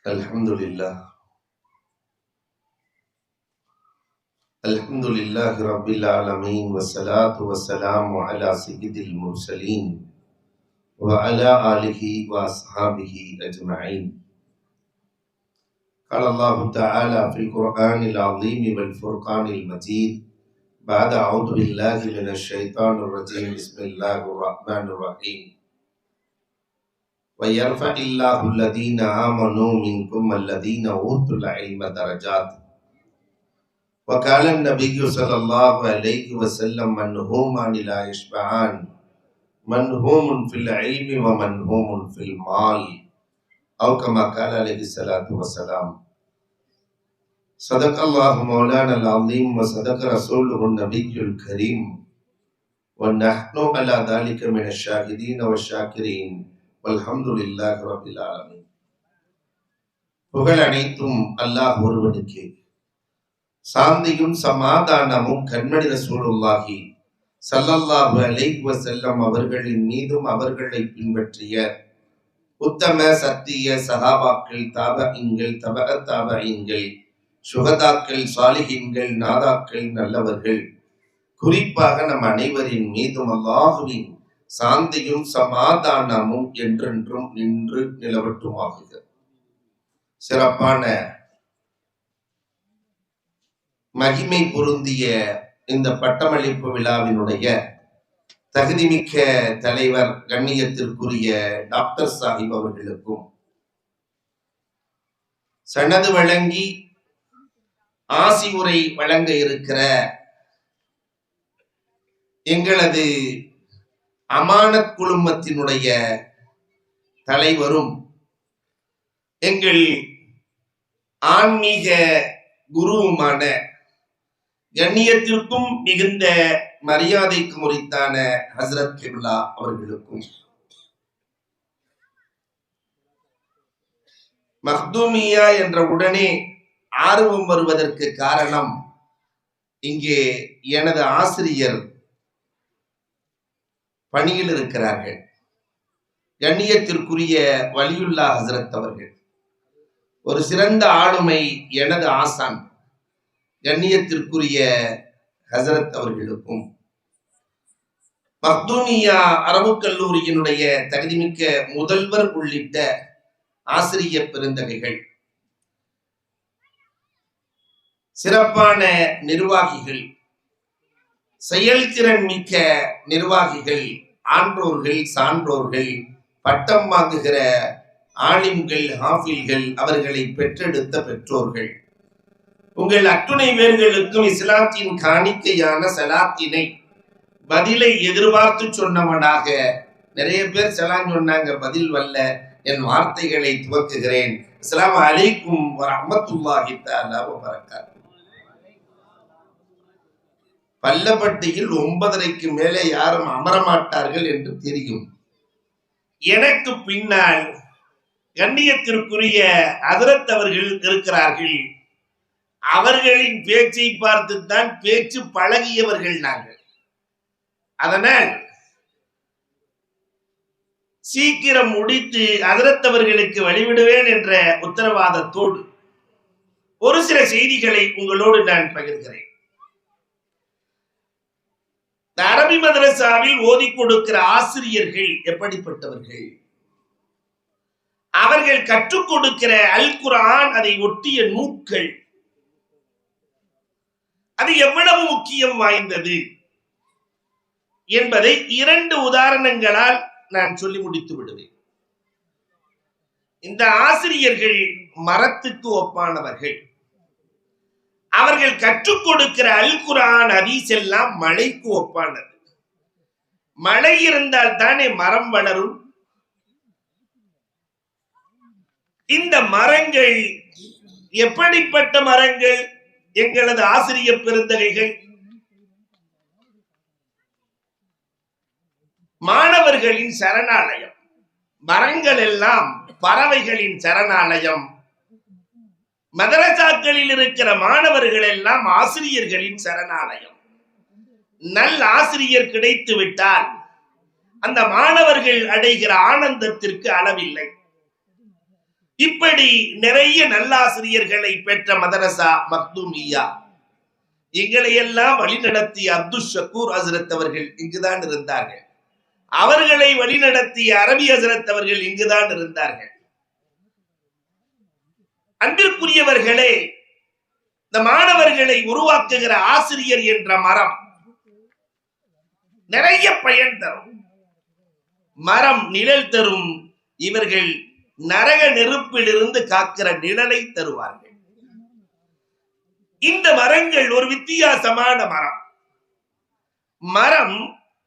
Alhamdulillah. Alhamdulillah Rabbil Alameen wa salatu wa salamu ala Sayyidil Mursaleen wa ala alihi wa ashabihi ajma'in. Qala Allahu Ta'ala fil Qur'anil Azim wal Furqanil Majid ba'da a'udhu billahi minash shaitanir rajim. Bismillahir Rahmanir Rahim. Wa yarfa'illahu alladhina amanu minkum walladhina utul ilma darajat. وقال النبي صلى الله عليه وسلم منهومان لا يشبعان منهوم في العلم ومنهوم في المال أو كما قال عليه الصلاة والسلام. صدق الله مولانا العظيم وصدق رسوله النبي الكريم ونحن على ذلك من الشاهدين والشاكرين والحمد لله رب العالمين. புகழ் அனைத்தும் அல்லாஹ் ஒருவனுக்கே. சாந்தியும் சமாதானமும் கண்மணி ரசூலுல்லாஹி ஸல்லல்லாஹு அலைஹி வஸல்லம் அவர்களின் மீதும் அவர்களை பின்பற்றிய உத்தம சத்திய சஹாபாக்கள், தாபஈன்கள், தபஅத் தாபஈன்கள், சுஹதாக்கள், சாலிஹீன்கள், நாதாக்கள், நல்லவர்கள், குறிப்பாக நம் அனைவரின் மீதும் அல்லாஹுவின் சாந்தியும் சமாதானமும் என்றென்றும் நின்று நிலவட்டுமாகுக. சிறப்பான மகிமை பொருந்திய இந்த பட்டமளிப்பு விழாவினுடைய தகுதிமிக்க தலைவர் கண்ணியத்திற்குரிய டாக்டர் சாஹிப் அவர்களுக்கும், சனது வழங்கி ஆசி உரை வழங்க இருக்கிற எங்களது அமானத் குழுமத்தினுடைய தலைவரும் எங்கள் ஆன்மீக குருவுமான கண்ணியத்திற்கும் மிகுந்த மரியாதைக்கு முறைத்தான ஹஸ்ரத் கிப்லா அவர்களுக்கும், மக்தூமியா என்ற உடனே ஆர்வம் வருவதற்கு காரணம், இங்கே எனது ஆசிரியர் பணியில் இருக்கிறார்கள். கண்ணியத்திற்குரிய வலியுல்லா ஹஸ்ரத் அவர்கள், ஒரு சிறந்த ஆளுமை எனது ஆசான் கண்ணியத்திற்குரிய ஹசரத் அவர்களுக்கும், மக்தூமியா அரபு கல்லூரியினுடைய தகுதிமிக்க முதல்வர் உள்ளிட்ட ஆசிரிய பெருந்தகைகள், சிறப்பான நிர்வாகிகள், செயல்திறன் மிக்க நிர்வாகிகள், ஆன்றோர்கள், சான்றோர்கள், பட்டம் வாங்குகிற ஆலிம்கள், ஹாஃபில்கள், அவர்களை பெற்றெடுத்த பெற்றோர்கள், உங்கள் அத்துணை பேர்களுக்கும் இஸ்லாத்தின் காணிக்கையான சலாத்தினை பதிலை எதிர்பார்த்து சொன்னவனாக, நிறைய பேர் சலாம் சொன்னாங்க, பதில் வல்ல, என் வார்த்தைகளை துவக்குகிறேன். அஸ்ஸலாமு அலைக்கும் வரஹ்மத்துல்லாஹி தஆலா வ பரக்காத்துஹு. பல்லப்பட்டியில் 9:30க்கு மேலே யாரும் அமரமாட்டார்கள் என்று தெரியும். எனக்கு பின்னால் கண்ணியத்திற்குரிய ஹஜ்ரத் அவர்கள் இருக்கிறார்கள். அவர்களின் பேச்சை பார்த்துத்தான் பேச்சு பழகியவர்கள் நாங்கள். அதனால் சீக்கிரம் முடித்து ஹஜ்ரத் அவர்களுக்கு வழிவிடுவேன் என்ற உத்தரவாதத்தோடு ஒரு சில செய்திகளை உங்களோடு நான் பகிர்கிறேன். அரபி மதரசாவில் ஓதி கொடுக்கிற ஆசிரியர்கள் எப்படிப்பட்டவர்கள்? அவர்கள் கற்றுக் கொடுக்கிற அல் குர்ஆன், அதை ஒட்டிய நூல்கள், அது எவ்வளவு முக்கியம் வாய்ந்தது என்பதை 2 உதாரணங்களால் நான் சொல்லி முடித்து விடுவேன். இந்த ஆசிரியர்கள் மரத்துக்கு ஒப்பானவர்கள். அவர்கள் கற்றுக் கொடுக்கிற அல் குர்ஆன், ஹதீஸ் எல்லாம் மலைக்கு ஒப்பானது. மழை இருந்தால் தானே மரம் வளரும். இந்த மரங்கள் எப்படிப்பட்ட மரங்கள்? எங்களது ஆசிரிய பெருந்தகைகள் மாணவர்களின் சரணாலயம். மரங்கள் எல்லாம் பறவைகளின் சரணாலயம். மதரசாக்களில் இருக்கிற மாணவர்கள் எல்லாம் ஆசிரியர்களின் சரணாலயம். நல் ஆசிரியர் கிடைத்து விட்டால் அந்த மாணவர்கள் அடைகிற ஆனந்தத்திற்கு அளவில்லை. இப்படி நிறைய நல்லாசிரியர்களை பெற்ற மதரசா மக்தூமியா. எங்களை எல்லாம் வழிநடத்திய அப்துல் ஷக்கூர் ஹசரத் அவர்கள் இங்குதான் இருந்தார்கள். அவர்களை வழிநடத்திய அரபி ஹசரத் அவர்கள் இங்குதான் இருந்தார்கள். அன்பிற்குரியவர்களே, இந்த மாணவர்களை உருவாக்குகிற ஆசிரியர் என்ற மரம் நிறைய பயன் தரும். மரம் நிழல் தரும். இவர்கள் நரக நெருப்பில் இருந்து காக்கிற நிழலை தருவார்கள். இந்த மரங்கள் ஒரு வித்தியாசமான மரம். மரம்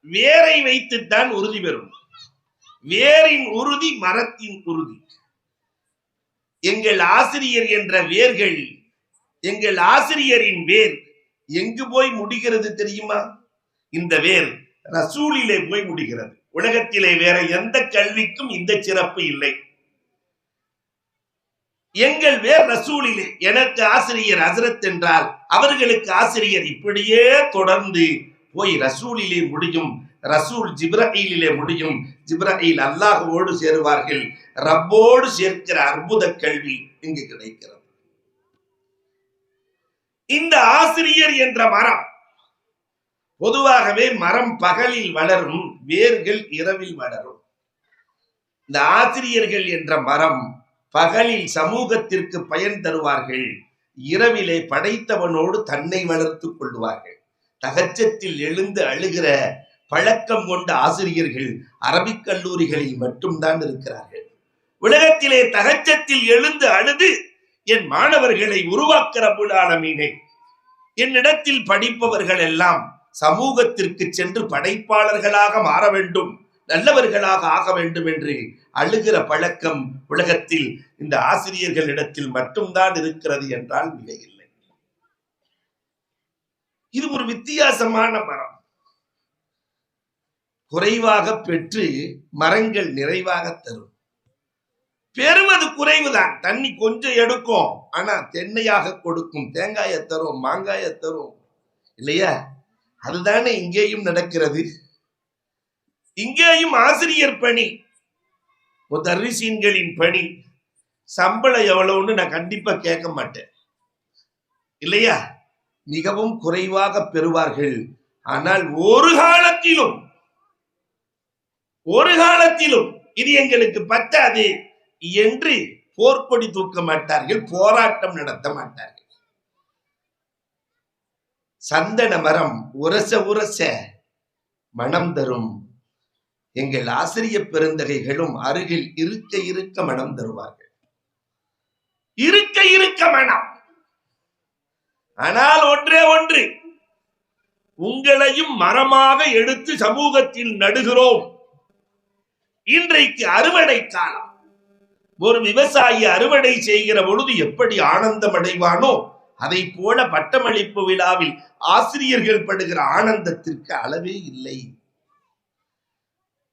வேரை வைத்துத்தான் உறுதி பெறும். வேரின் உறுதி மரத்தின் உறுதி. எங்கள் ஆசிரியர் என்ற வேர்கள், எங்கள் ஆசிரியரின் வேர் எங்கு போய் முடிகிறது தெரியுமா? இந்த வேர் ரசூலிலே போய் முடிகிறது. உலகத்திலே வேற எந்த கல்விக்கும் இந்த சிறப்பு இல்லை. எங்கள் வேர் ரசூலிலே. எனக்கு ஆசிரியர் ஹசரத் என்றால் அவர்களுக்கு ஆசிரியர் இப்படியே தொடர்ந்து போய் ரசூலிலே முடியும். ரசூல் ஜிப்ரஈலிலே முடியும். ஜிப்ரஈல் அல்லாஹ்வோடு சேருவார்கள். ரப்போடு சேர்க்கிற அற்புத கல்வி இங்கு கிடைக்கிறது. இந்த ஆசிரியர் என்ற மரம், பொதுவாகவே மரம் பகலில் வளரும், வேர்கள் இரவில் வளரும். இந்த ஆசிரியர்கள் என்ற மரம் பகலில் சமூகத்திற்கு பயன் தருவார்கள், இரவிலே படைத்தவனோடு தன்னை வளர்த்துக் கொள்வார்கள். தகச்சத்தில் எழுந்து அழுகிற பழக்கம் கொண்ட ஆசிரியர்கள் அரபிக் கல்லூரிகளில் மட்டும்தான் இருக்கிறார்கள். உலகத்திலே தகச்சத்தில் எழுந்து அழுது என் மாணவர்களை உருவாக்கிற புலாலமீனே, என்னிடத்தில் படிப்பவர்கள் எல்லாம் சமூகத்திற்கு சென்று படைப்பாளர்களாக மாற வேண்டும், நல்லவர்களாக ஆக வேண்டும் என்று அழுகிற பழக்கம் உலகத்தில் இந்த ஆசிரியர்களிடத்தில் மட்டும்தான் இருக்கிறது என்றால் மிக இல்லை. இது ஒரு வித்தியாசமான மரம். குறைவாக பெற்று மரங்கள் நிறைவாக தரும். பெறுவது குறைவுதான். தண்ணி கொஞ்சம் எடுக்கும், ஆனா தென்னையாக கொடுக்கும். தேங்காயை தரும், மாங்காயை தரும், இல்லையா? அதுதானே இங்கேயும் நடக்கிறது. இங்கேயும் ஆசிரியர் பணி, முதர்ரிசீன்களின் பணி. சம்பளம் எவ்வளவுன்னு நான் கண்டிப்பா கேட்க மாட்டேன், இல்லையா? மிகவும் குறைவாக பெறுவார்கள். ஆனால் ஒரு காலத்திலும் இது எங்களுக்கு பத்தாது என்று போர்க்கொடி தூக்க மாட்டார்கள், போராட்டம் நடத்த மாட்டார்கள். சந்தன மரம் உரச உரச மனம் தரும். எங்கள் ஆசிரியர் பெருந்தகைகளும் அருகில் இருக்க இருக்க மனம் தருவார்கள். இருக்க இருக்க மனம். ஆனால் ஒன்றே ஒன்று, உங்களையும் மரமாக எடுத்து சமூகத்தில் நடுகிறோம். இன்றைக்கு அறுவடை காலம். ஒரு விவசாயி அறுவடை செய்கிற பொழுது எப்படி ஆனந்தம் அடைவானோ, அதை போல பட்டமளிப்பு விழாவில் ஆசிரியர்கள் படுகிற ஆனந்தத்திற்கு அளவே இல்லை.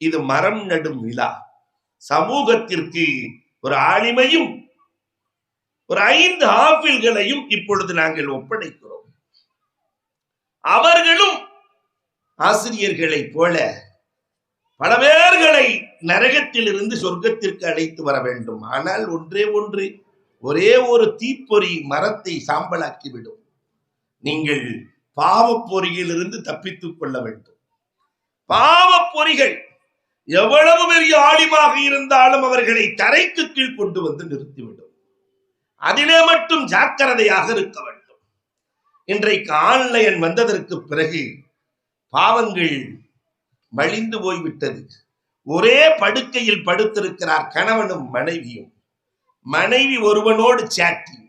இது மரம் நடும் விழா. சமூகத்திற்கு ஒரு ஆலிமையும் ஒரு 5 ஆப்பிள்களையும் இப்பொழுது நாங்கள் ஒப்படைக்கிறோம். அவர்களும் ஆசிரியர்களை போல பல பேர்களை நரகத்தில் இருந்து சொர்க்கத்திற்கு அழைத்து வர வேண்டும். ஆனால் ஒன்றே ஒன்று, ஒரே ஒரு தீப்பொறி மரத்தை சாம்பலாக்கிவிடும். நீங்கள் பாவப்பொறியில் இருந்து தப்பித்துக் கொள்ள வேண்டும். பாவப்பொறிகள் எவ்வளவு பெரிய ஆலிமாக இருந்தாலும் அவர்களை தரைக்கு கீழ் கொண்டு வந்து நிறுத்திவிடும். அதிலே மட்டும் ஜாக்கிரதையாக இருக்க வேண்டும். இன்றைக்கு ஆன்லைன் வந்ததற்கு பிறகு பாவங்கள் மலிந்து போய்விட்டது. ஒரே படுக்கையில் படுத்திருக்கிறார் கணவனும் மனைவியும். மனைவி ஒருவனோடு சேட்டிங்,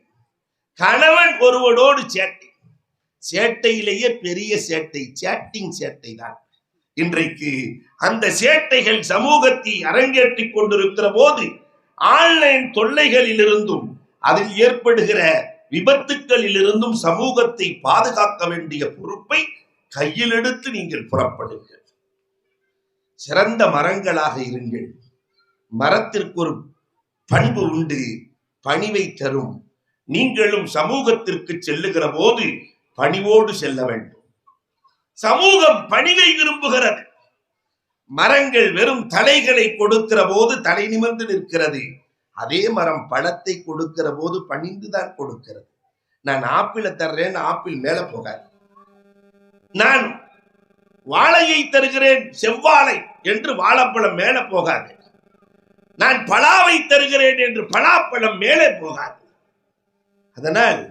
கணவன் ஒருவனோடு சேட்டிங். சேட்டையிலேயே பெரிய சேட்டை சேட்டிங் சேட்டை தான். இன்றைக்கு அந்த சேட்டைகள் சமூகத்தை அரங்கேற்றிக் கொண்டிருக்கிற போது ஆன்லைன் தொல்லைகளில் இருந்தும் அதில் ஏற்படுகிற விபத்துக்களில் இருந்தும் சமூகத்தை பாதுகாக்க வேண்டிய பொறுப்பை கையில் எடுத்து நீங்கள் புறப்படுங்கள். சிறந்த மரங்களாக இருங்கள். மரத்திற்கு ஒரு பண்பு உண்டு, பணிவை தரும். நீங்களும் சமூகத்திற்கு செல்லுகிற போது பணிவோடு செல்ல வேண்டும். சமூகம் பணிவை விரும்புகிறது. மரங்கள் வெறும் தலைகளை கொடுக்கிற போது தலை நிமிர்ந்து நிற்கிறது. அதே மரம் பழத்தை கொடுக்கிற போது பணிந்துதான் கொடுக்கிறது. நான் ஆப்பிளை தர்றேன், ஆப்பிள் மேல போகாது. நான் வாழையை தருகிறேன், செவ்வாழை என்று வாழைப்பழம் மேல போகாது. நான் பலாவை தருகிறேன் என்று பலாப்பழம் மேலே போகாது. அதனால்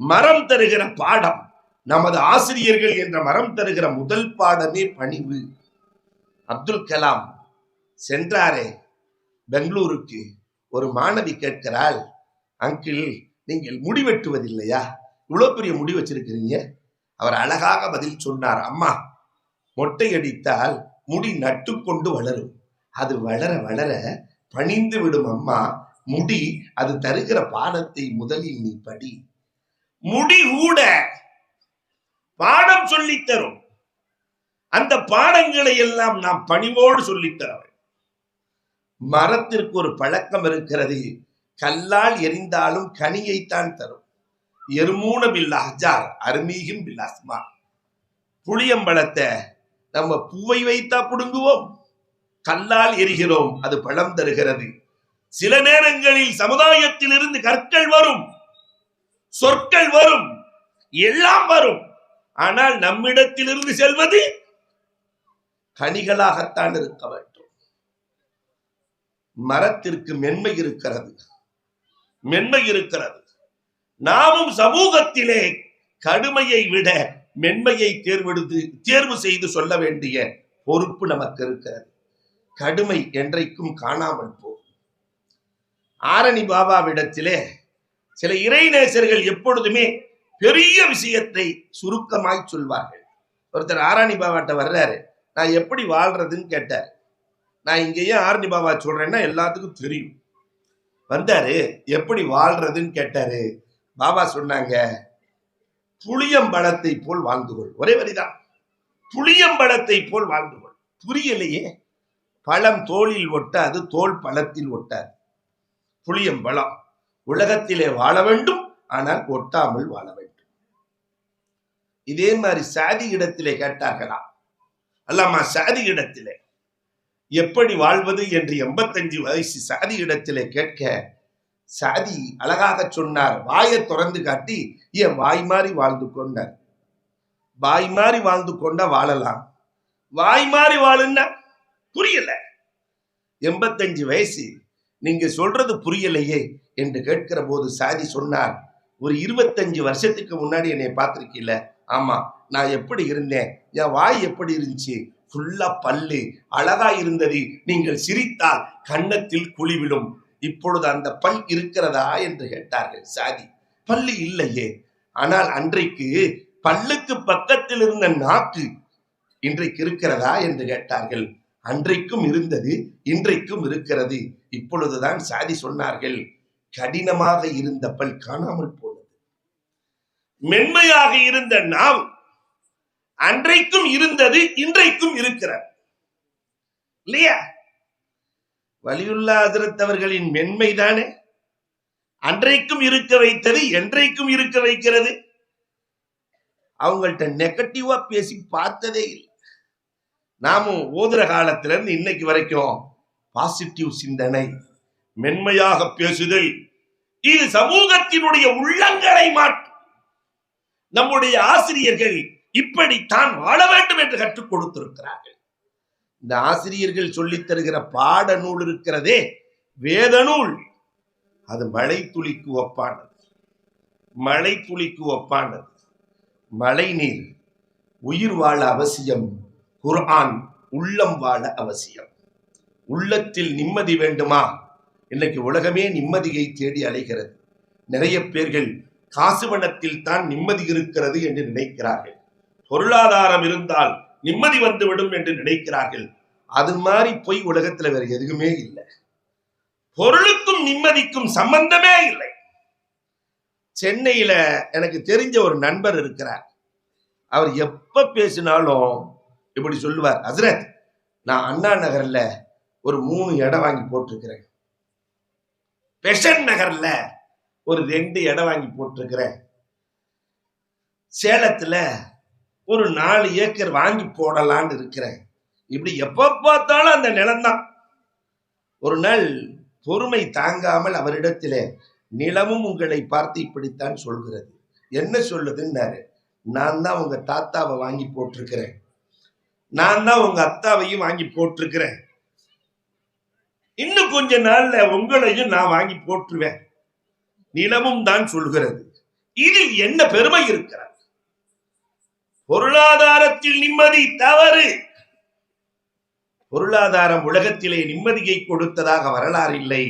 மரம் தருகிற பாடம், நமது ஆசிரியர்கள் என்ற மரம் தருகிற முதல் பாடமே பணிவு. அப்துல் கலாம் சென்றாரே பெங்களூருக்கு, ஒரு மாணவி கேட்கிறாள், அங்கிள் நீங்கள் முடி வெட்டுவதில்லையா, இவ்வளவு பெரிய முடி வச்சிருக்கிறீங்க? அவர் அழகாக பதில் சொன்னார், அம்மா மொட்டை அடித்தால் முடி நட்டு கொண்டு வளரும், அது வளர வளர பணிந்து விடும் அம்மா, முடி அது தருகிற பாடத்தை முதலில் நீ படி. முடி கூட பாடம் சொல்லித்தரும். அந்த பாடங்களை எல்லாம் நாம் பணிவோடு சொல்லித்தர. மரத்திற்கு ஒரு பழக்கம் இருக்கிறது, கல்லால் எரிந்தாலும் கனியைத்தான் தரும். எருமூன பில் அஹ்ஜார் அர்மீஹிம் பில் அஸ்மா. புளியம்பழத்தை நம்ம பூவை வைத்தா புடுங்குவோம், கல்லால் எரிகிறோம், அது பழம் தருகிறது. சில நேரங்களில் சமுதாயத்தில் இருந்து கற்கள் வரும், சொற்கள் வரும், எல்லாம் வரும். ஆனால் நம்மிடத்திலிருந்து செல்வது கனிகளாகத்தான் இருக்க வேண்டும். மரத்திற்கு மென்மை இருக்கிறது, மென்மை இருக்கிறது. நாமும் சமூகத்திலே கடுமையை விட மென்மையை தேர்வு செய்து சொல்ல வேண்டிய பொறுப்பு நமக்கு இருக்கிறது. கடுமை என்றைக்கும் காணாமல் போகும். ஆரணி பாபாவிடத்திலே சில இறைநேசர்கள் எப்பொழுதுமே பெரிய விஷயத்தை சுருக்கமாய் சொல்வார்கள். ஒருத்தர் ஆரணி பாபாட்ட வர்றாரு, நான் எப்படி வாழ்றதுன்னு கேட்டார். நான் இங்கேயே ஆரணி பாபா சொல்றேன்னா எல்லாத்துக்கும் தெரியும். வந்தாரு, எப்படி வாழ்றதுன்னு கேட்டாரு. பாபா சொன்னாங்க, புளியம்பழத்தை போல் வாழ்ந்துகொள். ஒரே வரிதான், புளியம்பழத்தை போல் வாழ்ந்துகொள். புரியலையே, பழம் தோளில் ஒட்டாது, தோல் பழத்தில் ஒட்டாது. புளியம்பழம் உலகத்திலே வாழ வேண்டும், ஆனால் ஒட்டாமல் வாழ வேண்டும். இதே மாதிரி சாதி இடத்திலே கேட்டார்களா, அல்லாமா சாதி இடத்திலே எப்படி வாழ்வது என்று 85 வயசு சாதி இடத்திலே கேட்க, சாதி அழகாக சொன்னார். வாயை திறந்து காட்டி, ஏன் வாய் மாறி வாழ்ந்து கொண்டார். வாய் மாறி வாழ்ந்து கொண்டா வாழலாம், வாய் மாறி வாழுன்னா புரியல. 85 வயசு, நீங்க சொல்றது புரியலையே என்று கேட்கிற போது சாதி சொன்னார், ஒரு 25 வருஷத்துக்கு முன்னாடி என்னை பார்த்திருக்கீல்ல? ஆமா, நான் எப்படி இருந்தேன், என் வாய் எப்படி இருந்துச்சு, ஃபுல்லா பல்லு, அழகா இருந்தது. நீங்கள் சிரித்தால் கன்னத்தில் குழிவிடும். இப்பொழுது அந்த பல் இருக்கிறதா என்று கேட்டார்கள். சாதி, பல்லு இல்லையே. ஆனால் அன்றைக்கு பல்லுக்கு பக்கத்தில் இருந்த நாக்கு இன்றைக்கு இருக்கிறதா என்று கேட்டார்கள். அன்றைக்கும் இருந்தது, இன்றைக்கும் இருக்கிறது. இப்பொழுதுதான் சாதி சொன்னார்கள், கடினமாக இருந்த பல் காணாமல் போனது. மென்மையாக இருந்த நாவு அன்றைக்கும் இருந்தது, இன்றைக்கும் இருக்கிறது இல்லையா? வலியுல்லா ஹஜ்ரத் அவர்களின் மென்மைதானே அன்றைக்கும் இருக்க வைத்தது, என்றைக்கும் இருக்க வைக்கிறது. அவங்கள்ட்ட நெகட்டிவா பேசி பார்த்ததே இல்லை. நாமும் ஓதுற காலத்துல இருந்து இன்னைக்கு வரைக்கும் பாசிட்டிவ் சிந்தனை, மென்மையாக பேசுதல், இது சமூகத்தினுடைய உள்ளங்களை மாற்றும். நம்முடைய ஆசிரியர்கள் இப்படித்தான் வாழ வேண்டும் என்று கற்றுக் கொடுத்திருக்கிறார்கள். இந்த ஆசிரியர்கள் சொல்லித் தருகிற பாட நூல் இருக்கிறதே, வேத நூல், அது மழை துளிக்கு ஒப்பானது. மழை துளிக்கு ஒப்பானது. மழை நீர் உயிர் வாழ அவசியம், குர்ஆன் உள்ளம் வாழ அவசியம். உள்ளத்தில் நிம்மதி வேண்டுமா? இன்னைக்கு உலகமே நிம்மதியை தேடி அலைகிறது. நிறைய பேர்கள் காசு பணத்தில் தான் நிம்மதி இருக்கிறது என்று நினைக்கிறார்கள். பொருளாதாரம் இருந்தால் நிம்மதி வந்துவிடும் என்று நினைக்கிறார்கள். அது மாதிரி போய் உலகத்துல வேற எதுவுமே இல்லை. பொருளுக்கும் நிம்மதிக்கும் சம்பந்தமே இல்லை. சென்னையில எனக்கு தெரிஞ்ச ஒரு நண்பர் இருக்கிறார். அவர் எப்ப பேசினாலும் இப்படி சொல்லுவார், ஹஸ்ரத், நான் அண்ணா நகர்ல ஒரு 3 இடம் வாங்கி போட்டிருக்கிறேன், பெசன் நகர்ல ஒரு 2 இடம் வாங்கி போட்டிருக்கிறேன், சேலத்துல ஒரு 4 ஏக்கர் வாங்கி போடலான்னு இருக்கிறேன். இப்படி எப்ப பார்த்தாலும் அந்த நிலம்தான். ஒரு நாள் பொறுமை தாங்காமல் அவரிடத்திலே, நிலமும் உங்களை பார்த்து இப்படித்தான் சொல்கிறது. என்ன சொல்லுதுன்னாரு, நான் தான் உங்க தாத்தாவை வாங்கி போட்டிருக்கிறேன், நான் தான் உங்க அத்தாவையும் வாங்கி போட்டிருக்கிறேன், இன்னும் கொஞ்ச நாள்ல உங்களையும் நான் வாங்கி போட்டுருவேன். நிலமும் தான் சொல்கிறது. இதில் என்ன பெருமை இருக்கிறது? பொருளாதாரத்தில் நிம்மதி தவறு. பொருளாதாரம் உலகத்திலே நிம்மதியை கொடுத்ததாக வரலாறு இல்லை.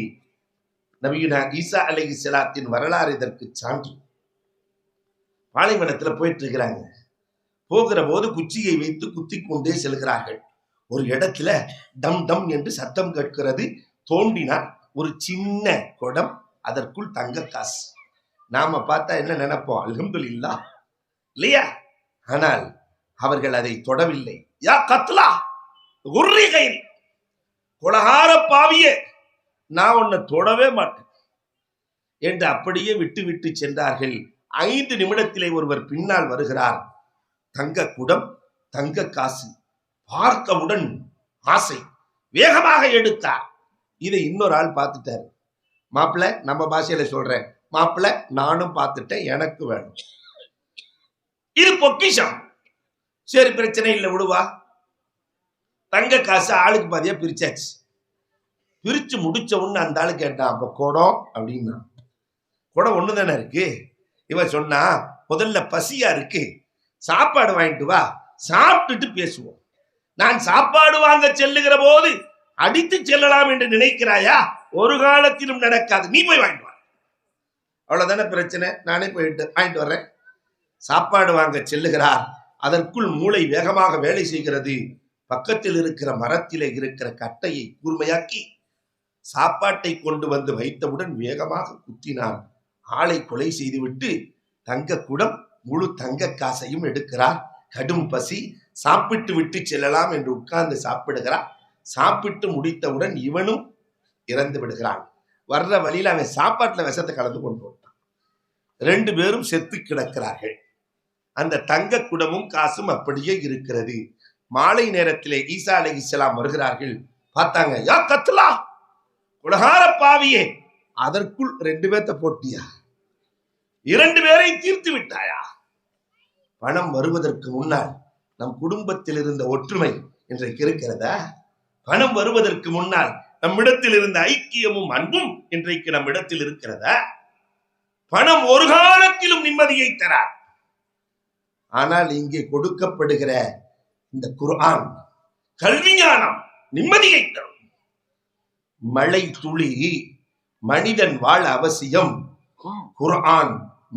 நபியுனா ஈசா அலைஹிஸ்ஸலாத்தின் வரலாறு இதற்கு சான்று. பாலைவனத்துல போயிட்டு இருக்கிறாங்க. போகிற போது குச்சியை வைத்து குத்தி கொண்டே செல்கிறார்கள். ஒரு இடத்துல டம் டம் என்று சத்தம் கேட்கிறது. தோண்டினார் ஒரு சின்ன குடம், அதற்குள் தங்க காசு. நாம பார்த்தா என்ன நினைப்போம்? அல்ஹம்துலில்லாஹ் இல்லையா? ஆனால் அவர்கள் அதை தொடவில்லை. யா கத்லா குர்ரிகைன், கொலகார பாவியே, நான் உன்னை தொடவே மாட்டேன் என்று அப்படியே விட்டு விட்டு சென்றார்கள். 5 நிமிடத்திலே ஒருவர் பின்னால் வருகிறார். தங்க குடம், தங்க காசு. பார்த்தவுடன் ஆசை, வேகமாக எடுத்தார். இதை இன்னொரு ஆள் பார்த்துட்டாரு. மாப்பிள்ள, நம்ம பாஷையில சொல்றேன், மாப்பிள்ள நானும் பார்த்துட்டேன், எனக்கு வேணும். இது பொக்கிஷம். சரி, பிரச்சனை இல்லை, விடுவா. தங்க காசு ஆளுக்கு பாதியா பிரிச்சாச்சு. பிரிச்சு முடிச்ச உடனே அந்த ஆளு கேட்டான், அப்ப குடம் அப்படின்னா. குடம் ஒண்ணுதானே இருக்கு. இவன் சொன்னா, முதல்ல பசியா இருக்கு, சாப்பாடு வாங்கிட்டு வா, சாப்பிட்டுட்டு பேசுவோம். நான் சாப்பாடு வாங்க செல்லுகிற போது அடித்து செல்லலாம் என்று நினைக்கிறாயா? ஒரு காலத்திலும் நடக்காது. நீ போய் வாங்கிட்டு வா. அவ்வளவுதானே பிரச்சனை. நானே போயிட்டு வாங்கிட்டு வர்றேன். சாப்பாடு வாங்க செல்லுகிறார். அதற்குள் மூளை வேகமாக வேலை செய்கிறது. பக்கத்தில் இருக்கிற மரத்திலே இருக்கிற கட்டையை கூர்மையாக்கி சாப்பாட்டை கொண்டு வந்து வைத்தவுடன் வேகமாக குத்தினான். ஆளை கொலை செய்துவிட்டு தங்க குடம், முழு தங்க காசையும் எடுக்கிறார். கடும் பசி, சாப்பிட்டு விட்டு செல்லலாம் என்று உட்கார்ந்து சாப்பிடுகிறார். சாப்பிட்டு முடித்தவுடன் இவனும் இறந்து விடுகிறான். வர்ற வழியில் அவன் சாப்பாட்டுல விஷத்தை கலந்து கொண்டு வந்தான். 2 பேரும் செத்து கிடக்கிறார்கள். அந்த தங்க குடமும் காசும் அப்படியே இருக்கிறது. மாலை நேரத்திலே ஈசா அலைஹிஸ்ஸலாம் வருகிறார்கள். பார்த்தாங்க, யா கத்லா, உலகார பாவியே, அதற்குள் 2 பேர்த்த போட்டியா? 2 பேரை தீர்த்து விட்டாயா? பணம் வருவதற்கு முன்னால் நம் குடும்பத்தில் இருந்த ஒற்றுமை இன்றைக்கு இருக்கிறதா? பணம் வருவதற்கு முன்னால் நம்மிடத்தில் இருந்த ஐக்கியமும் அன்பும் இன்றைக்கு நம்மிடத்தில் இருக்கிறதா? பணம் ஒரு காலத்திலும் நிம்மதியை தரார். ஆனால் இங்கே கொடுக்கப்படுகிற இந்த குர்ஆன், கல்வி ஞானம் நிம்மதியை தரும். மழை துளி மனிதன் வாழ அவசியம். குர்ஆன்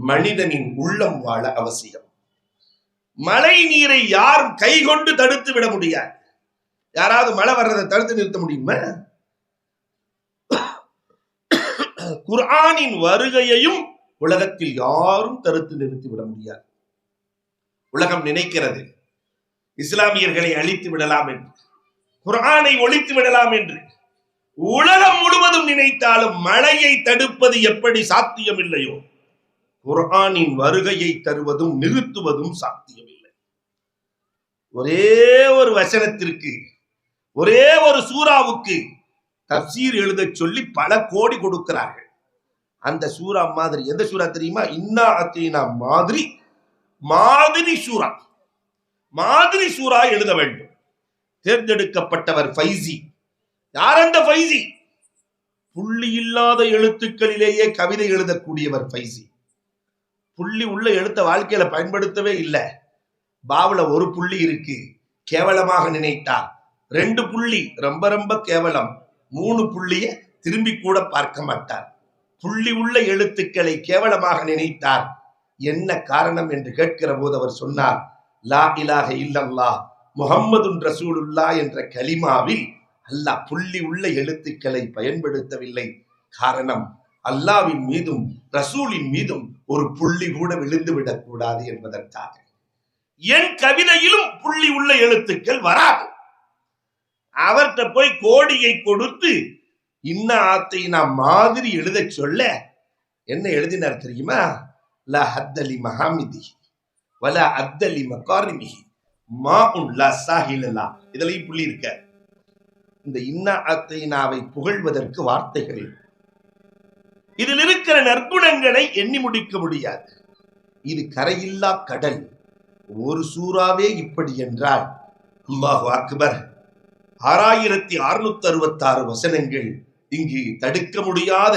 மனிதனின் உள்ளம் வாழ அவசியம். மழை நீரை யாரும் கை கொண்டு தடுத்து விட முடியாது. யாராவது மழை வர்றதை தடுத்து நிறுத்த முடியுமா? குர்ஆனின் வருகையையும் உலகத்தில் யாரும் தடுத்து நிறுத்தி விட முடியாது. உலகம் நினைக்கிறது இஸ்லாமியர்களை அழித்து விடலாம் என்று, குர்ஆனை ஒழித்து விடலாம் என்று. உலகம் முழுவதும் நினைத்தாலும் மழையை தடுப்பது எப்படி சாத்தியம் இல்லையோ, குர்ஆனின் வருகையை தருவதும் நிறுத்துவதும் சாத்தியமில்லை. ஒரே ஒரு வசனத்திற்கு, ஒரே ஒரு சூறாவுக்கு தப்சீர் எழுத சொல்லி பல கோடி கொடுக்கிறார்கள். அந்த சூரா மாதிரி எந்த சூரா தெரியுமா? இன்னா அத்தீனா மாதிரி, மாதிரி சூரா, மாதிரி சூரா எழுத வேண்டும். தேர்ந்தெடுக்கப்பட்டவர் ஃபைசி. யார் அந்த ஃபைசி? புள்ளி இல்லாத எழுத்துக்களிலேயே கவிதை எழுதக்கூடியவர் ஃபைசி. புள்ளி உள்ள எழுத்த வாழ்க்கையில பயன்படுத்தவே இல்லை. பாவுல ஒரு புள்ளி இருக்கு, கேவலமாக நினைத்தார். 2 புள்ளி ரொம்ப ரொம்ப கேவலம். 3 புள்ளிய திரும்பி கூட பார்க்க மாட்டார். புள்ளி உள்ள எழுத்துக்களை கேவலமாக நினைத்தார். என்ன காரணம் என்று கேட்கிற போது அவர் சொன்னார், லா இலாஹ இல்லல்லாஹ் முஹம்மதுன் ரசூலுல்லாஹ் என்ற கலிமாவில் அல்லாஹ் புள்ளி உள்ள எழுத்துக்களை பயன்படுத்தவில்லை. காரணம், அல்லாஹ்வின் மீதும் ரசூலின் மீதும் ஒரு புள்ளி கூட விழுந்து விடக்கூடாது என்பதற்காக. என் கவிதையிலும் புள்ளி உள்ள எழுத்துக்கள் வராது. அவர்கிட்ட போய் கோடியை கொடுத்து இன்ன ஆத்தை நான் மாதிரி எழுத சொல்ல என்ன எழுதினார் தெரியுமா? லா ஹத்தலி மஹாமிதி வலா அத்தலி மகாரிமிஹி மாஉன் லா சாஹிலலா. இதுலயும் புள்ளி இருக்க. இந்த இன்னா அத்தைனாவை புகழ்வதற்கு வார்த்தைகள், இதில் இருக்கிற நற்குணங்களை எண்ணி முடிக்க முடியாது. இது கரையில்லா கடல். ஒரு சூறாவே இப்படி என்றால் அல்லாஹு அக்பர். 6666 வசனங்கள். இங்கு தடுக்க முடியாத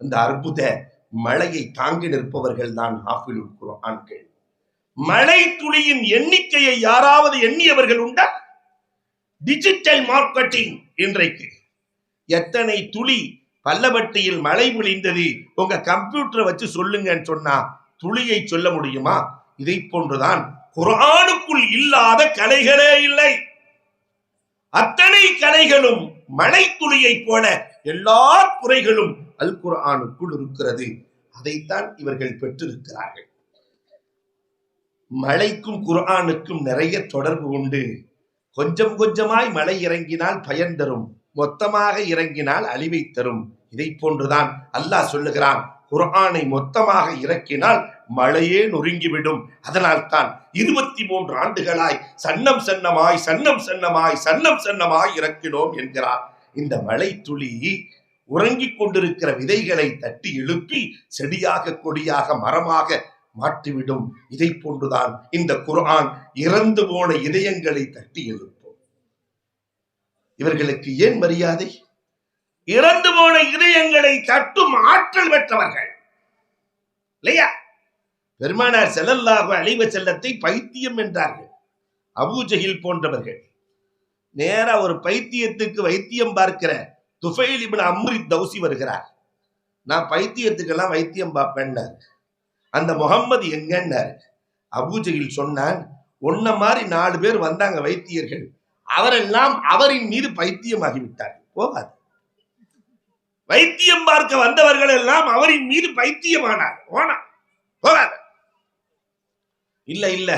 அந்த அற்புத மழையை தாங்கி நிற்பவர்கள் தான் ஹாஃபிலுல் குர்ஆன்கள். மழை துளியின் எண்ணிக்கையை யாராவது எண்ணியவர்கள் உண்டா? டிஜிட்டல் மார்க்கெட்டிங் இன்றைக்கு எத்தனை துளி பல்லவட்டியில் மழை பொழிந்தது உங்க கம்ப்யூட்டரை வச்சு சொல்லுங்கன்னு சொன்னா துளியை சொல்ல முடியுமா? இதை போன்றுதான் குர்ஆனுக்குள் இல்லாத கலைகளே இல்லை. அத்தனை கலைகளும் மழை துளியை போல எல்லா குறைகளும் அல் குர்ஆனுக்குள் இருக்கிறது. அதைத்தான் இவர்கள் பெற்றிருக்கிறார்கள். மழைக்கும் குர்ஆனுக்கும் நிறைய தொடர்பு உண்டு. கொஞ்சம் கொஞ்சமாய் மழை இறங்கினால் பயன் தரும், மொத்தமாக இறங்கினால் அழிவை தரும். இதை போன்றுதான் அல்லாஹ் சொல்லுகிறான், குர்ஆனை மொத்தமாக இறக்கினால் மழையே நொறுங்கிவிடும். அதனால் தான் 23 ஆண்டுகளாய் சன்னம் சன்னமாய் சன்னம் சன்னமாய் சன்னம் சன்னமாய் இறக்கினோம் என்கிறார். இந்த மழை துளி உறங்கிக் கொண்டிருக்கிற விதைகளை தட்டி எழுப்பி செடியாக கொடியாக மரமாக மாற்றிவிடும். இதை போன்றுதான் இந்த குர்ஆன் இறந்து போன இதயங்களை தட்டி எழுப்பும். இவர்களுக்கு ஏன் மரியாதை? இறந்து போன இதயங்களை தட்டும் ஆற்றல் பெற்றவர்கள் இல்லையா? பெருமானார் ஸல்லல்லாஹு அலைஹி வஸல்லத்தை பைத்தியம் என்றார்கள் அபூஜஹில் போன்றவர்கள். நேரா ஒரு பைத்தியத்துக்கு வைத்தியம் பார்க்கிற துஃபைல் இப்னு அம்ர் தௌசி வருகிறார். நான் பைத்தியத்துக்கெல்லாம் வைத்தியம் பார்ப்பேன்னார். அந்த முகம்மது எங்கன்னாரு. அபூஜஹில் சொன்னான், ஒன்ன மாதிரி 4 பேர் வந்தாங்க வைத்தியர்கள், அவரெல்லாம் அவரின் மீது பைத்தியமாகிவிட்டார். போகாது. வைத்தியம் பார்க்க வந்தவர்கள் எல்லாம் அவரின் மீது பைத்தியமானார். போகாது. இல்ல இல்ல,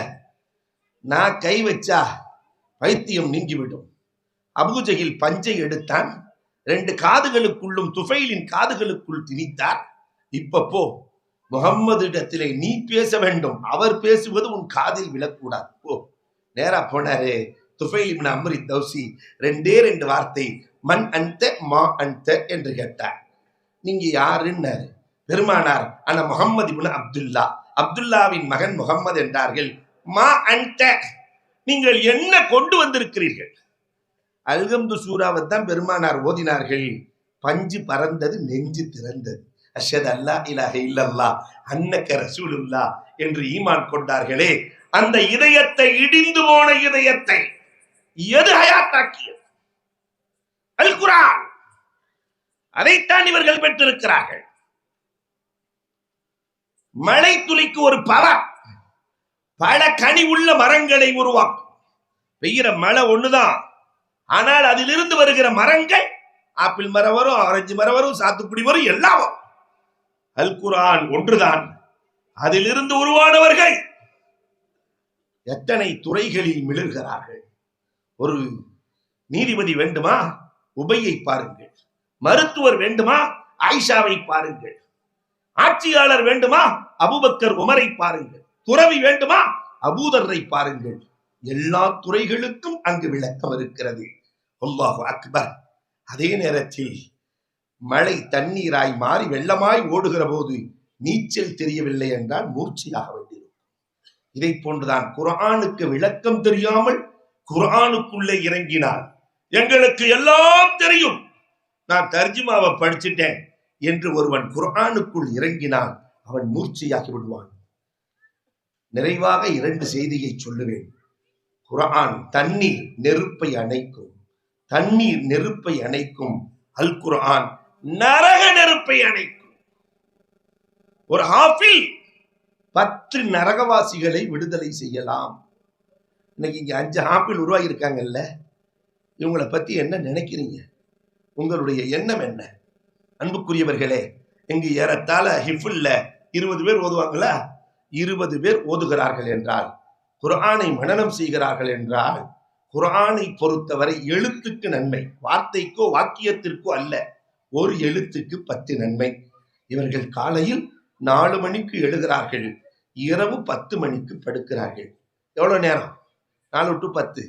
நான் கை வச்சா பைத்தியம் நீங்கிவிடும். அபூஜஹில் பஞ்சை எடுத்தான், 2 காதுகளுக்குள்ளும் துஃபைலின் காதுகளுக்குள் திணித்தார். இப்ப போ, முகம்மது இடத்திலே நீ பேச வேண்டும், அவர் பேசுவது உன் காதில் விழக்கூடாது. போ. நேரா போனாரு துஃபைல் இப்னு அம்ர் தௌசி. 2 வார்த்தை, மன் அன்த மா அன்த என்று கேட்டார். நீங்க யாருன்னாரு. பெருமானார் அன முஹம்மது இப்னு அப்துல்லா, அப்துல்லாவின் மகன் முகம்மது என்றார்கள். மா அன்த, நீங்கள் என்ன கொண்டு வந்திருக்கிறீர்கள்? அல்ஹம்து சூராவை தான் பெருமானார் ஓதினார்கள். பஞ்சு பறந்தது, நெஞ்சு திறந்தது. அஷ்ஹது அல்லா இலாஹ இல்லல்லாஹ் அன்னக ரசூலுல்லாஹ் என்று ஈமான் கொண்டார்களே, அந்த இதயத்தை, இடிந்து போன இதயத்தை எது ஹயாத்தாக்கியது? அல் குர்ஆன். அதைத்தான் இவர்கள் பெற்றிருக்கிறார்கள். மழை துளிக்கு ஒரு பவர், பல கனி உள்ள மரங்களை உருவாக்கும். பெய்கிற மழை ஒண்ணுதான், ஆனால் அதிலிருந்து வருகிற மரங்கள், ஆப்பிள் மரம் வரும், ஆரஞ்சு மரம் வரும், சாத்துக்குடி வரும், எல்லாம் வரும். அல் குர்ஆன் ஒன்றுதான். அதிலிருந்து உருவானவர்கள் எத்தனை துறைகளில் மிளர்கிறார்கள். ஒரு நீதிபதி வேண்டுமா? உபையை பாருங்கள். மருத்துவர் வேண்டுமா? ஆயிஷாவை பாருங்கள். ஆட்சியாளர் வேண்டுமா? அபூபக்கர் உமரை பாருங்கள். துறவி வேண்டுமா? அபூதர்ரை பாருங்கள். எல்லா துறைகளுக்கும் அங்கு விளக்கம் இருக்கிறது. அல்லாஹு அக்பர். அதே நேரத்தில் மழை தண்ணீராய் மாறி வெள்ளமாய் ஓடுகிற போது நீச்சல் தெரியவில்லை என்றால் மூர்ச்சையாக வேண்டியிருக்கும். இதை போன்றுதான் குர்ஆனுக்கு விளக்கம் தெரியாமல் குர்ஆனுக்குள்ளே இறங்கினார். எங்களுக்கு எல்லாம் தெரியும், நான் தர்ஜுமாவை படிச்சுட்டேன் என்று ஒருவன் குர்ஆனுக்குள் இறங்கினால் அவன் மூர்ச்சையாகி விடுவான். நிறைவாக 2 செய்தியை சொல்லுவேன். குர்ஆன் தண்ணீர் நெருப்பை அணைக்கும், தண்ணீர் நெருப்பை அணைக்கும். அல் குர்ஆன் நரக நெருப்பை அணைக்கும். ஒரு ஹாஃபில் 10 நரகவாசிகளை விடுதலை செய்யலாம். இன்னைக்கு இங்க 5 ஹாஃபில் உருவாகி இருக்காங்கல்ல, இவங்களை பத்தி என்ன நினைக்கிறீங்க? உங்களுடைய எண்ணம் என்ன? அன்புக்குரியவர்களே, இங்கு ஏறத்தாழ ஹிஃபுல்ல 20 பேர் ஓதுவாங்களா? 20 பேர் ஓதுகிறார்கள் என்றால், குர்ஆனை மனனம் செய்கிறார்கள் என்றால், குர்ஆனை பொறுத்தவரை எழுத்துக்கு நன்மை, வார்த்தைக்கோ வாக்கியத்திற்கோ அல்ல. ஒரு எழுத்துக்கு 10 நன்மை. இவர்கள் காலையில் 4 மணிக்கு எழுகிறார்கள், இரவு 10 மணிக்கு படுக்கிறார்கள். எவ்வளவு நேரம்? 4 to 10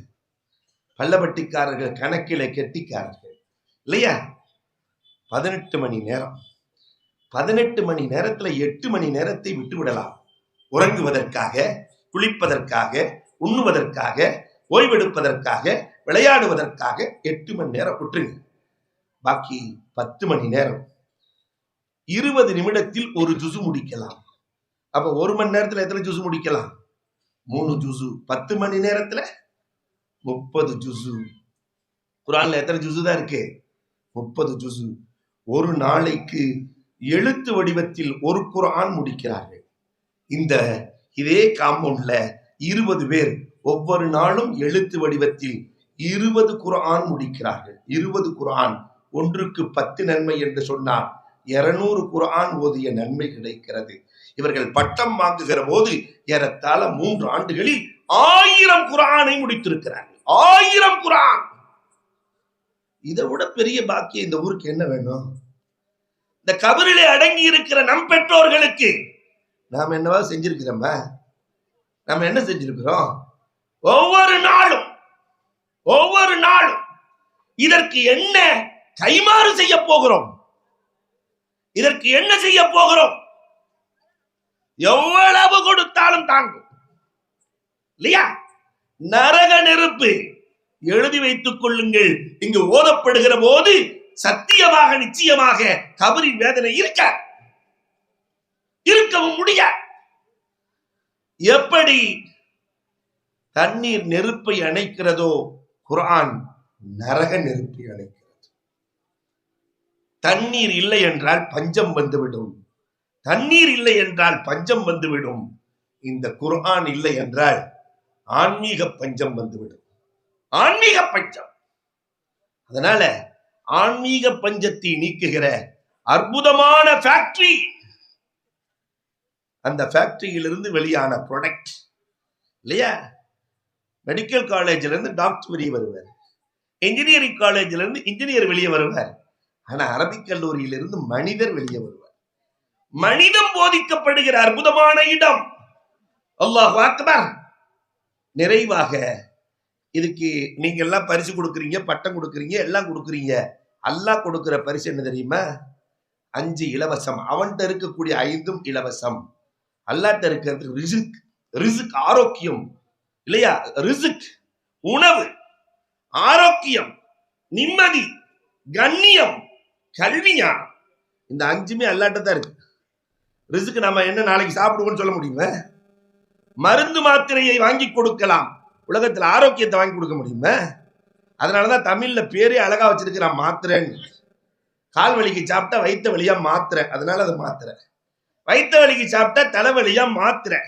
பள்ளப்பட்டிக்காரர்கள் கணக்கில கெட்டிக்காரர்கள் இல்லையா? 18 மணி நேரம். 18 மணி நேரத்துல 8 மணி நேரத்தை விட்டு விடலாம். உறங்குவதற்காக, குளிப்பதற்காக, உண்ணுவதற்காக, ஓய்வெடுப்பதற்காக, விளையாடுவதற்காக 8 மணி நேரம் விட்டுருங்க. பாக்கி 10 மணி நேரம் 20 நிமிடத்தில் ஒரு ஜுசு முடிக்கலாம். அப்ப 1 மணி நேரத்துல எத்தனை ஜுசு முடிக்கலாம்? 3 ஜுசு. 10 மணி நேரத்துல 30 ஜுசு. குர்ஆன்ல எத்தனை ஜுசு தான் இருக்கு? 30 ஜுசு. ஒரு நாளைக்கு எழுத்து வடிவத்தில் ஒரு குர்ஆன் முடிக்கிறார்கள். இதே காம்பவுண்ட்ல 20 பேர் ஒவ்வொரு நாளும் எழுத்து வடிவத்தில் 20 குர்ஆன் முடிக்கிறார்கள். 20 குர்ஆன் ஒன்றுக்கு 10 நன்மை என்று சொன்னால் 200 குர்ஆன் ஓதிய நன்மை கிடைக்கிறது. இவர்கள் பட்டம் வாங்குகிற போது ஏறத்தாழ 3 ஆண்டுகளில் 1000 குர்ஆனை முடித்திருக்கிறார்கள். 1000 குர்ஆன். இதை விட பெரிய பாக்கியம் இந்த ஊருக்கு என்ன வேணும்? இந்த கபரிலே அடங்கி இருக்கிற நம் பெற்றோர்களுக்கு நாம் என்னவா செஞ்சிருக்கிறோமா? நம்ம என்ன செஞ்சிருக்கிறோம்? ஒவ்வொரு நாளும் இதற்கு என்ன கைமாறு செய்ய போகிறோம்? இதற்கு என்ன செய்ய போகிறோம்? எவ்வளவு கொடுத்தாலும் தாங்கும் இல்லையா? நரக நெருப்பு. எழுதி வைத்துக் கொள்ளுங்கள். இங்கு ஓதப்படுகிற போது சத்தியமாக நிச்சயமாக கபரின் வேதனை இருக்கவும் முடியாது. எப்படி தண்ணீர் நெருப்பை அணைக்கிறதோ குர்ஆன் நரக நெருப்பை அணைக்கிறது. தண்ணீர் இல்லை என்றால் பஞ்சம் வந்துவிடும். தண்ணீர் இல்லை என்றால் பஞ்சம் வந்துவிடும். இந்த குர்ஆன் இல்லை என்றால் ஆன்மீக பஞ்சம் வந்துவிடும். ஆன்மீக பஞ்சம். அதனால ஆன்மீக பஞ்சத்தை நீக்குகிற அற்புதமான ஃபேக்டரி. அந்த ஃபேக்டரியிலிருந்து வெளியான ப்ராடக்ட் இல்லையா? மெடிக்கல் காலேஜ்ல இருந்து டாக்டர் வெளியே வருவார். இன்ஜினியரிங் காலேஜ்ல இருந்து இன்ஜினியர் வெளியே வருவார். ஆனா அரபிக் கல்லூரியிலிருந்து மனிதர் வெளியே வருவார். மனிதம் போதிக்கப்படுகிற அற்புதமான இடம். அல்லாஹ் அக்பர். நிறைவாக இதுக்கு நீங்க எல்லாம் பரிசு கொடுக்குறீங்க, பட்டம் கொடுக்குறீங்க, எல்லாம் கொடுக்குறீங்க. அல்லாஹ் கொடுக்கிற பரிசு என்ன தெரியுமா? 5 இலவசம். அவன்கிட்ட இருக்கக்கூடிய 5 இலவசம். அல்லாஹ்ட்ட இருக்கிறது ரிஸ்க் ஆரோக்கியம் இல்லையா? ரிஸ்க் உணவு, ஆரோக்கியம், நிம்மதி, கண்ணியம், கல்வி, ஞானம். இந்த 5மே அல்லாஹ்ட்ட தான் இருக்கு. ரிஸ்க் நாம என்ன நாளைக்கு சாப்பிடுவோம்னு சொல்ல முடியுமா? மருந்து மாத்திரையை வாங்கி கொடுக்கலாம். உலகத்துல ஆரோக்கியத்தை வாங்கி கொடுக்க முடியுமா? அதனாலதான் தமிழ்ல பேரே அழகா வச்சிருக்கிறான், மாத்திரைன்னு. கால் வலிக்கு சாப்பிட்டா வயிற்று வலியா மாத்திரை, அதனால அது மாத்திரை. வயிற்று வலிக்கு சாப்பிட்டா தலைவலியா மாத்திரை.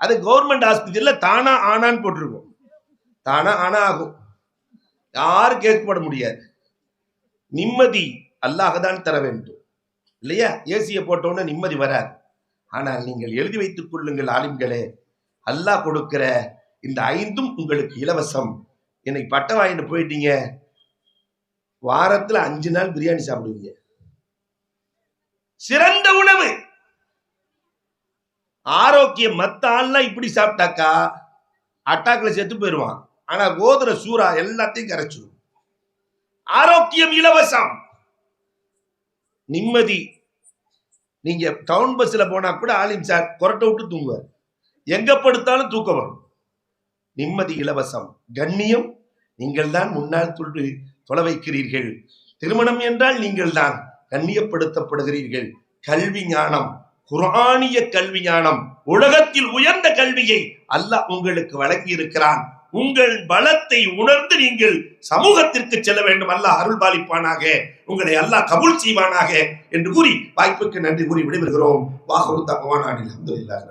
அது கவர்மெண்ட் ஹாஸ்பிட்டல்ல தானா ஆனான்னு போட்டிருக்கும். தானா ஆனா ஆகும். யாரும் கேட்க போட முடியாது. நிம்மதி அல்லாஹ் தான் தர வேண்டும் இல்லையா? ஏசியை போட்டோன்னு நிம்மதி வராது. ஆனால் நீங்கள் எழுதி வைத்துக் கொள்ளுங்கள் ஆலிம்களே, அல்லாஹ் கொடுக்கிற இந்த 5ம் உங்களுக்கு இலவசம். இன்னைக்கு பட்டம் வாங்கிட்டு போயிட்டீங்க, வாரத்துல 5 நாள் பிரியாணி சாப்பிடுவீங்க. சிறந்த உணவு, ஆரோக்கியம். மத்த ஆள்லாம் இப்படி சாப்பிட்டாக்கா அட்டாக்ல செத்து போயிடுவான். ஆனா கோதுர சூறா எல்லாத்தையும் கரைச்சிடும். ஆரோக்கியம் இலவசம். நிம்மதி. நீங்க டவுன் பஸ்ல போனா கூட ஆலிம் சார் கொரட்டை விட்டு தூங்குவார். எங்க படுத்தாலும் தூக்கம் வரும். நிம்மதி இலவசம். கண்ணியம், நீங்கள் தான் முன்னால் தொலை வைக்கிறீர்கள். திருமணம் என்றால் நீங்கள் தான் கண்ணியப்படுத்தப்படுகிறீர்கள். கல்வி ஞானம், குர்ஆனிய கல்வி ஞானம், உலகத்தில் உயர்ந்த கல்வியை அல்லாஹ் உங்களுக்கு வழங்கி இருக்கிறான். உங்கள் பலத்தை உணர்ந்து நீங்கள் சமூகத்திற்கு செல்ல வேண்டும். அல்லாஹ் அருள் பாலிப்பானாக, உங்களை அல்லாஹ் கபூல் செய்வானாக என்று கூறி வாய்ப்புக்கு நன்றி கூறி விடைபெறுகிறோம். வாஹரு தக்வானா அல்ஹம்துலில்லாஹ்.